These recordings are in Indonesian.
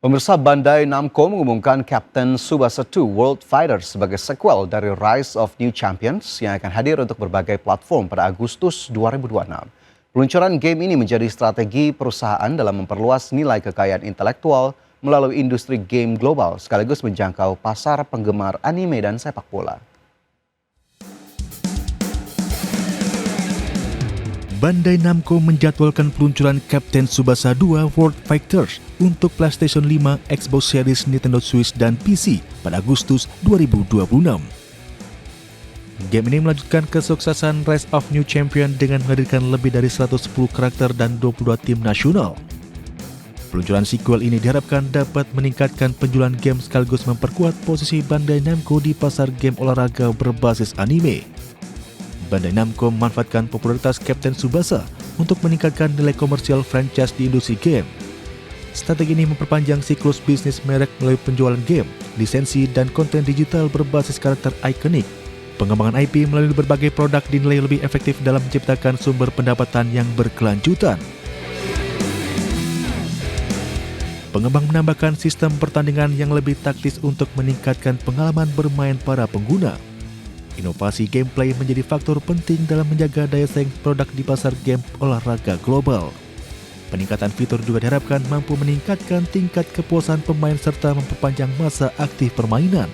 Pemirsa, Bandai Namco mengumumkan Captain Tsubasa 2 World Fighters sebagai sequel dari Rise of New Champions yang akan hadir untuk berbagai platform pada Agustus 2026. Peluncuran game ini menjadi strategi perusahaan dalam memperluas nilai kekayaan intelektual melalui industri game global sekaligus menjangkau pasar penggemar anime dan sepak bola. Bandai Namco menjadwalkan peluncuran Captain Tsubasa 2 World Fighters untuk PlayStation 5, Xbox Series, Nintendo Switch, dan PC pada Agustus 2026. Game ini melanjutkan kesuksesan Rise of New Champion dengan menghadirkan lebih dari 110 karakter dan 22 tim nasional. Peluncuran sequel ini diharapkan dapat meningkatkan penjualan game sekaligus memperkuat posisi Bandai Namco di pasar game olahraga berbasis anime. Bandai Namco memanfaatkan popularitas Captain Tsubasa untuk meningkatkan nilai komersial franchise di industri game. Strategi ini memperpanjang siklus bisnis merek melalui penjualan game, lisensi, dan konten digital berbasis karakter ikonik. Pengembangan IP melalui berbagai produk dinilai lebih efektif dalam menciptakan sumber pendapatan yang berkelanjutan. Pengembang menambahkan sistem pertandingan yang lebih taktis untuk meningkatkan pengalaman bermain para pengguna. Inovasi gameplay menjadi faktor penting dalam menjaga daya saing produk di pasar game olahraga global. Peningkatan fitur juga diharapkan mampu meningkatkan tingkat kepuasan pemain serta memperpanjang masa aktif permainan.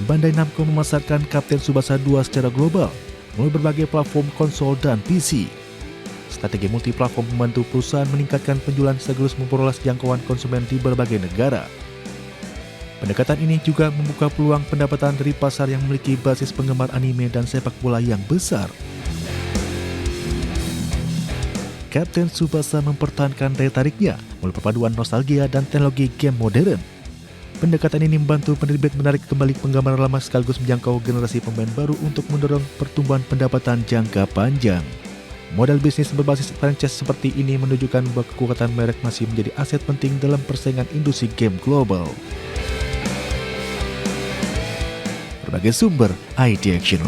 Bandai Namco memasarkan Captain Tsubasa 2 secara global melalui berbagai platform konsol dan PC. Strategi multiplatform membantu perusahaan meningkatkan penjualan sekaligus memperluas jangkauan konsumen di berbagai negara. Pendekatan ini juga membuka peluang pendapatan dari pasar yang memiliki basis penggemar anime dan sepak bola yang besar. Captain Tsubasa mempertahankan daya tariknya melalui perpaduan nostalgia dan teknologi game modern. Pendekatan ini membantu penerbit menarik kembali penggemar lama sekaligus menjangkau generasi pemain baru untuk mendorong pertumbuhan pendapatan jangka panjang. Model bisnis berbasis franchise seperti ini menunjukkan bahwa kekuatan merek masih menjadi aset penting dalam persaingan industri game global. Berbagai sumber ID Action.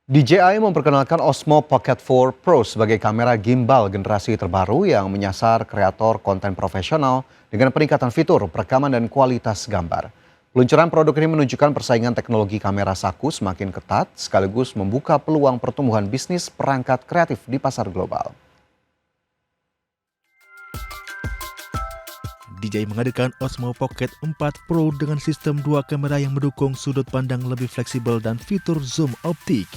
DJI memperkenalkan Osmo Pocket 4 Pro sebagai kamera gimbal generasi terbaru yang menyasar kreator konten profesional dengan peningkatan fitur, perekaman, dan kualitas gambar. Peluncuran produk ini menunjukkan persaingan teknologi kamera saku semakin ketat sekaligus membuka peluang pertumbuhan bisnis perangkat kreatif di pasar global. DJI menghadirkan Osmo Pocket 4 Pro dengan sistem 2 kamera yang mendukung sudut pandang lebih fleksibel dan fitur zoom optik.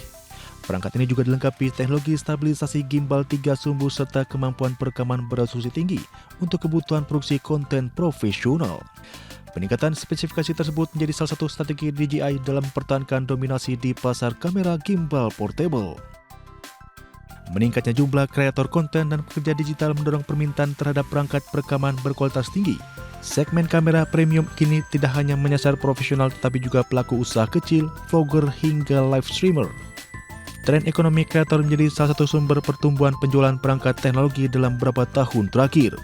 Perangkat ini juga dilengkapi teknologi stabilisasi gimbal 3 sumbu serta kemampuan perekaman beresolusi tinggi untuk kebutuhan produksi konten profesional. Peningkatan spesifikasi tersebut menjadi salah satu strategi DJI dalam mempertahankan dominasi di pasar kamera gimbal portable. Meningkatnya jumlah kreator konten dan pekerja digital mendorong permintaan terhadap perangkat perekaman berkualitas tinggi. Segmen kamera premium kini tidak hanya menyasar profesional tetapi juga pelaku usaha kecil, vlogger hingga live streamer. Tren ekonomi kreator menjadi salah satu sumber pertumbuhan penjualan perangkat teknologi dalam beberapa tahun terakhir.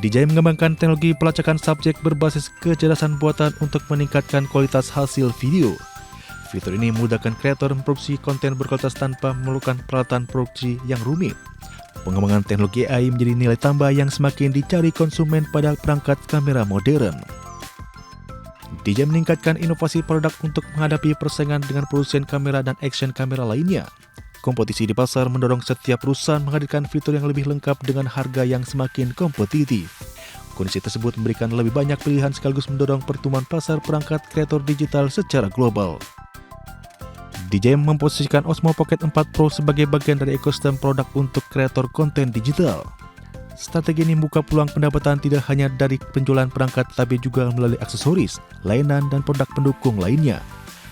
DJI mengembangkan teknologi pelacakan subjek berbasis kecerdasan buatan untuk meningkatkan kualitas hasil video. Fitur ini memudahkan kreator memproduksi konten berkualitas tanpa memerlukan peralatan produksi yang rumit. Pengembangan teknologi AI menjadi nilai tambah yang semakin dicari konsumen pada perangkat kamera modern. DJI meningkatkan inovasi produk untuk menghadapi persaingan dengan produsen kamera dan action kamera lainnya. Kompetisi di pasar mendorong setiap perusahaan menghadirkan fitur yang lebih lengkap dengan harga yang semakin kompetitif. Kondisi tersebut memberikan lebih banyak pilihan sekaligus mendorong pertumbuhan pasar perangkat kreator digital secara global. DJI memposisikan Osmo Pocket 4 Pro sebagai bagian dari ekosistem produk untuk kreator konten digital. Strategi ini membuka peluang pendapatan tidak hanya dari penjualan perangkat tapi juga melalui aksesoris, layanan, dan produk pendukung lainnya.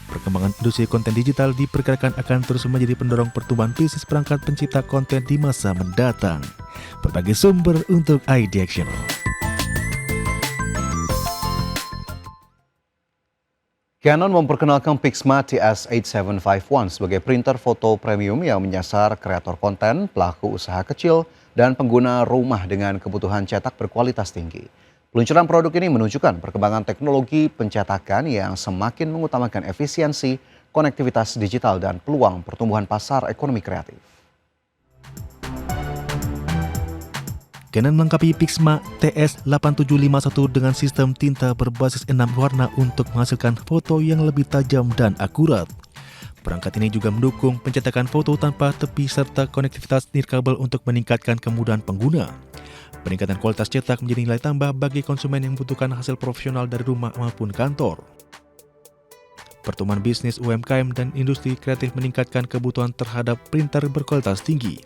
Perkembangan industri konten digital diperkirakan akan terus menjadi pendorong pertumbuhan bisnis perangkat pencipta konten di masa mendatang. Berbagai sumber untuk ID Action. Canon memperkenalkan Pixma TS8751 sebagai printer foto premium yang menyasar kreator konten, pelaku usaha kecil, dan pengguna rumah dengan kebutuhan cetak berkualitas tinggi. Peluncuran produk ini menunjukkan perkembangan teknologi pencetakan yang semakin mengutamakan efisiensi, konektivitas digital, dan peluang pertumbuhan pasar ekonomi kreatif. Canon melengkapi Pixma TS8751 dengan sistem tinta berbasis 6 warna untuk menghasilkan foto yang lebih tajam dan akurat. Perangkat ini juga mendukung pencetakan foto tanpa tepi serta konektivitas nirkabel untuk meningkatkan kemudahan pengguna. Peningkatan kualitas cetak menjadi nilai tambah bagi konsumen yang membutuhkan hasil profesional dari rumah maupun kantor. Pertumbuhan bisnis UMKM dan industri kreatif meningkatkan kebutuhan terhadap printer berkualitas tinggi.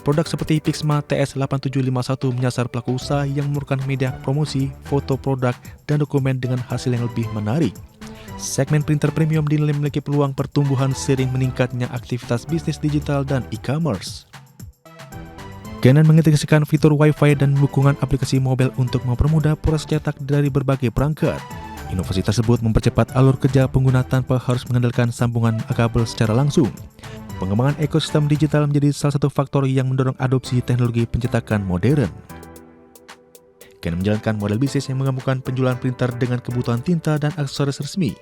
Produk seperti Pixma TS8751 menyasar pelaku usaha yang memerlukan media promosi, foto produk, dan dokumen dengan hasil yang lebih menarik. Segmen printer premium dinilai memiliki peluang pertumbuhan seiring meningkatnya aktivitas bisnis digital dan e-commerce. Canon mengintegrasikan fitur Wi-Fi dan dukungan aplikasi mobile untuk mempermudah proses cetak dari berbagai perangkat. Inovasi tersebut mempercepat alur kerja pengguna tanpa harus mengandalkan sambungan kabel secara langsung. Pengembangan ekosistem digital menjadi salah satu faktor yang mendorong adopsi teknologi pencetakan modern. Canon menjalankan model bisnis yang menggabungkan penjualan printer dengan kebutuhan tinta dan aksesoris resmi.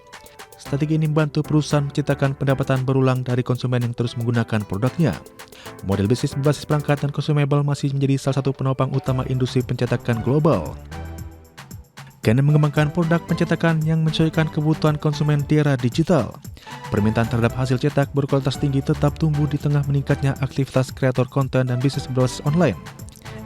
Strategi ini membantu perusahaan menciptakan pendapatan berulang dari konsumen yang terus menggunakan produknya. Model bisnis berbasis perangkat dan consumable masih menjadi salah satu penopang utama industri pencetakan global. Canon mengembangkan produk pencetakan yang menyesuaikan kebutuhan konsumen di era digital. Permintaan terhadap hasil cetak berkualitas tinggi tetap tumbuh di tengah meningkatnya aktivitas kreator konten dan bisnis berbasis online.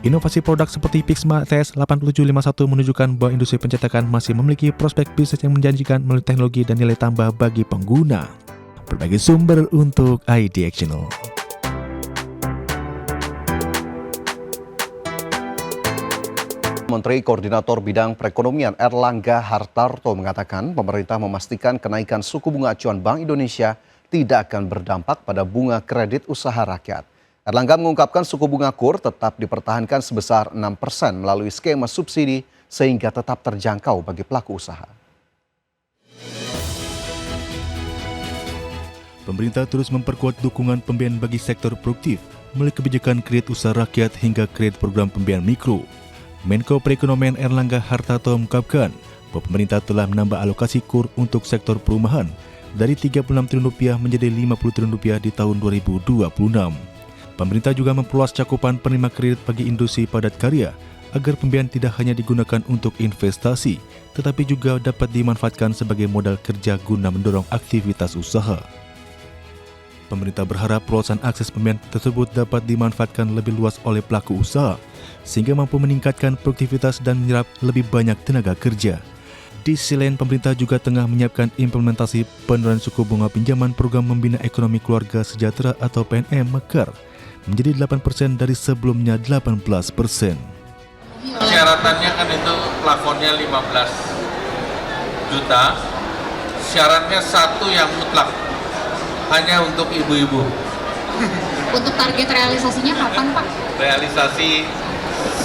Inovasi produk seperti Pixma TS8751 menunjukkan bahwa industri pencetakan masih memiliki prospek bisnis yang menjanjikan melalui teknologi dan nilai tambah bagi pengguna. Berbagai sumber untuk IDXchannel. Menteri Koordinator Bidang Perekonomian Erlangga Hartarto mengatakan pemerintah memastikan kenaikan suku bunga acuan Bank Indonesia tidak akan berdampak pada bunga kredit usaha rakyat. Erlangga mengungkapkan suku bunga KUR tetap dipertahankan sebesar 6% melalui skema subsidi sehingga tetap terjangkau bagi pelaku usaha. Pemerintah terus memperkuat dukungan pembiayaan bagi sektor produktif melalui kebijakan kredit usaha rakyat hingga kredit program pembiayaan mikro. Menko Perekonomian Erlangga Hartarto mengungkapkan bahwa pemerintah telah menambah alokasi KUR untuk sektor perumahan dari Rp36 triliun menjadi Rp50 triliun di tahun 2026. Pemerintah juga memperluas cakupan penerima kredit bagi industri padat karya agar pembiayaan tidak hanya digunakan untuk investasi, tetapi juga dapat dimanfaatkan sebagai modal kerja guna mendorong aktivitas usaha. Pemerintah berharap perluasan akses pembiayaan tersebut dapat dimanfaatkan lebih luas oleh pelaku usaha, sehingga mampu meningkatkan produktivitas dan menyerap lebih banyak tenaga kerja. Di sisi lain, pemerintah juga tengah menyiapkan implementasi penurunan suku bunga pinjaman program Membina Ekonomi Keluarga Sejahtera atau PNM Mekar menjadi 8% dari sebelumnya 18%. Syaratannya kan itu plafonnya 15 juta, syaratnya satu yang mutlak, hanya untuk ibu-ibu. Untuk target realisasinya kapan, Pak? Realisasi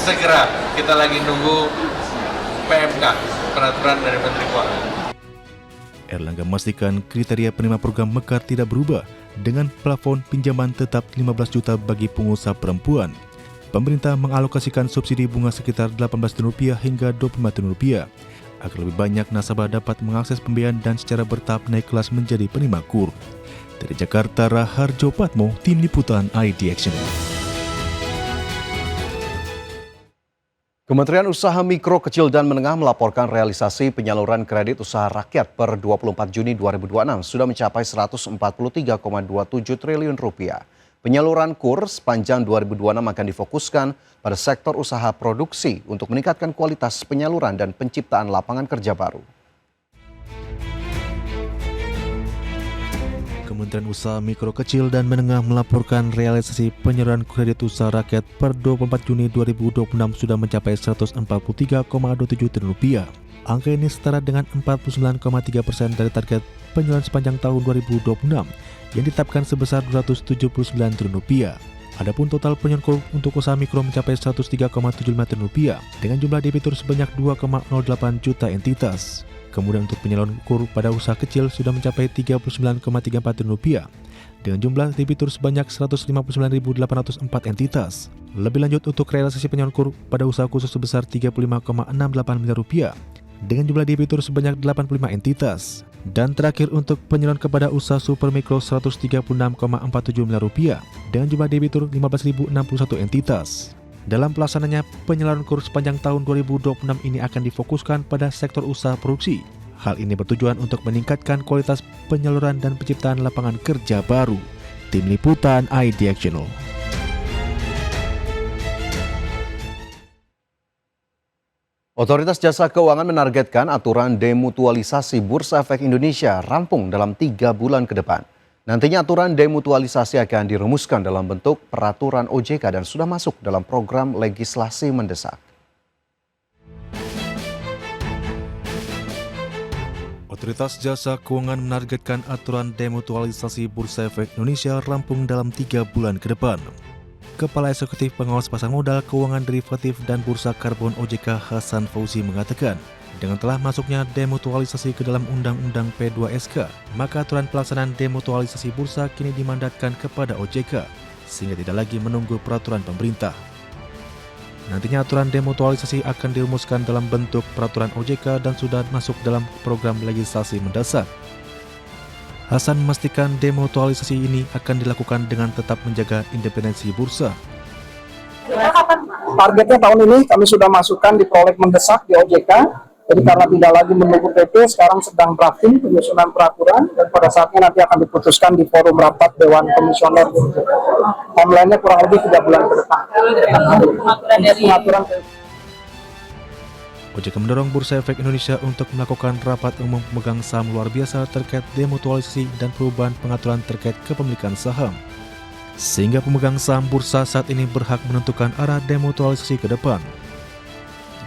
segera, kita lagi nunggu PMK, peraturan dari Menteri Keuangan. Erlangga memastikan kriteria penerima program Mekar tidak berubah dengan plafon pinjaman tetap 15 juta bagi pengusaha perempuan. Pemerintah mengalokasikan subsidi bunga sekitar Rp18 triliun hingga Rp25 triliun agar lebih banyak nasabah dapat mengakses pembiayaan dan secara bertahap naik kelas menjadi penerima KUR. Dari Jakarta, Raharjo Patmo, Tim Liputan IDXchannel. Kementerian Usaha Mikro, Kecil dan Menengah melaporkan realisasi penyaluran kredit usaha rakyat per 24 Juni 2026 sudah mencapai Rp143,27 triliun. Penyaluran KUR sepanjang 2026 akan difokuskan pada sektor usaha produksi untuk meningkatkan kualitas penyaluran dan penciptaan lapangan kerja baru. Kementerian Usaha Mikro, Kecil dan Menengah melaporkan realisasi penyaluran kredit usaha rakyat per 24 Juni 2026 sudah mencapai Rp143,27 triliun. Angka ini setara dengan 49,3% dari target penyaluran sepanjang tahun 2026 yang ditetapkan sebesar Rp279 triliun. Adapun total penyaluran KUR untuk usaha mikro mencapai Rp103,75 triliun dengan jumlah debitur sebanyak 2,08 juta entitas. Kemudian untuk penyaluran KUR pada usaha kecil sudah mencapai Rp39,34 triliun dengan jumlah debitur sebanyak 159.804 entitas. Lebih lanjut untuk realisasi penyaluran KUR pada usaha khusus sebesar Rp35,68 miliar dengan jumlah debitur sebanyak 85 entitas. Dan terakhir untuk penyaluran kepada usaha super mikro Rp136,47 miliar dengan jumlah debitur 15.061 entitas. Dalam pelaksananya, penyaluran kurs sepanjang tahun 2026 ini akan difokuskan pada sektor usaha produksi. Hal ini bertujuan untuk meningkatkan kualitas penyaluran dan penciptaan lapangan kerja baru. Tim Liputan IDX Channel. Otoritas Jasa Keuangan menargetkan aturan demutualisasi Bursa Efek Indonesia rampung dalam 3 bulan ke depan. Nantinya aturan demutualisasi akan dirumuskan dalam bentuk peraturan OJK dan sudah masuk dalam program legislasi mendesak. Otoritas Jasa Keuangan menargetkan aturan demutualisasi Bursa Efek Indonesia rampung dalam 3 bulan ke depan. Kepala Eksekutif Pengawas Pasar Modal, Keuangan Derivatif dan Bursa Karbon OJK Hasan Fauzi mengatakan, dengan telah masuknya demutualisasi ke dalam Undang-Undang P2SK, maka aturan pelaksanaan demutualisasi bursa kini dimandatkan kepada OJK, sehingga tidak lagi menunggu peraturan pemerintah. Nantinya aturan demutualisasi akan dirumuskan dalam bentuk peraturan OJK dan sudah masuk dalam program legislasi mendesak. Hasan memastikan demutualisasi ini akan dilakukan dengan tetap menjaga independensi bursa. Targetnya tahun ini kami sudah masukkan di proleg mendesak di OJK. Jadi karena tidak lagi menunggu PP, sekarang sedang drafting penyusunan peraturan dan pada saatnya nanti akan diputuskan di forum rapat Dewan Komisioner. Timeline-nya kurang lebih 3 bulan ke depan. Pengaturan OJK mendorong Bursa Efek Indonesia untuk melakukan rapat umum pemegang saham luar biasa terkait demutualisasi dan perubahan pengaturan terkait kepemilikan saham. Sehingga pemegang saham bursa saat ini berhak menentukan arah demutualisasi ke depan.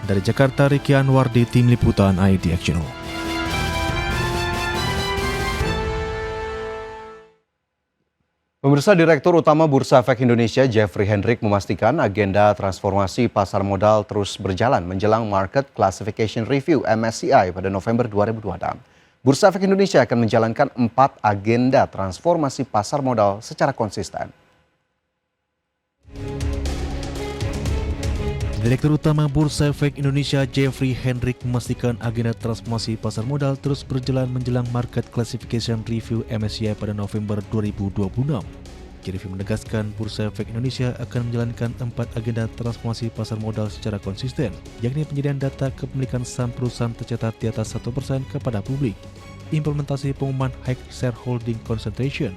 Dari Jakarta, Riki Anwar di Tim Liputan IDX Channel. Pemirsa, Direktur Utama Bursa Efek Indonesia Jeffrey Hendrik memastikan agenda transformasi pasar modal terus berjalan menjelang Market Classification Review MSCI pada November 2026. Bursa Efek Indonesia akan menjalankan 4 agenda transformasi pasar modal secara konsisten. Direktur Utama Bursa Efek Indonesia Jeffrey Hendrik memastikan agenda transformasi pasar modal terus berjalan menjelang Market Classification Review MSCI pada November 2026. Jeffrey menegaskan Bursa Efek Indonesia akan menjalankan 4 agenda transformasi pasar modal secara konsisten, yakni penyediaan data kepemilikan saham perusahaan tercatat di atas 1% kepada publik, implementasi pengumuman High Shareholding Concentration,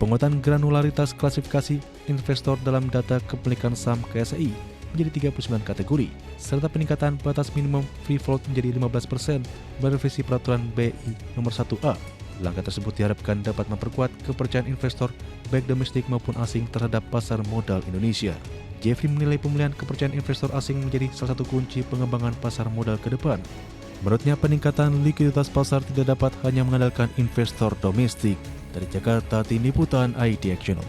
penguatan granularitas klasifikasi investor dalam data kepemilikan saham KSI menjadi 39 kategori, serta peningkatan batas minimum free float menjadi 15% merevisi peraturan BI nomor 1A. Langkah tersebut diharapkan dapat memperkuat kepercayaan investor baik domestik maupun asing terhadap pasar modal Indonesia. Jeffrey menilai pemulihan kepercayaan investor asing menjadi salah satu kunci pengembangan pasar modal ke depan. Menurutnya, peningkatan likuiditas pasar tidak dapat hanya mengandalkan investor domestik. Dari Jakarta, Tim Liputan IDX Channel.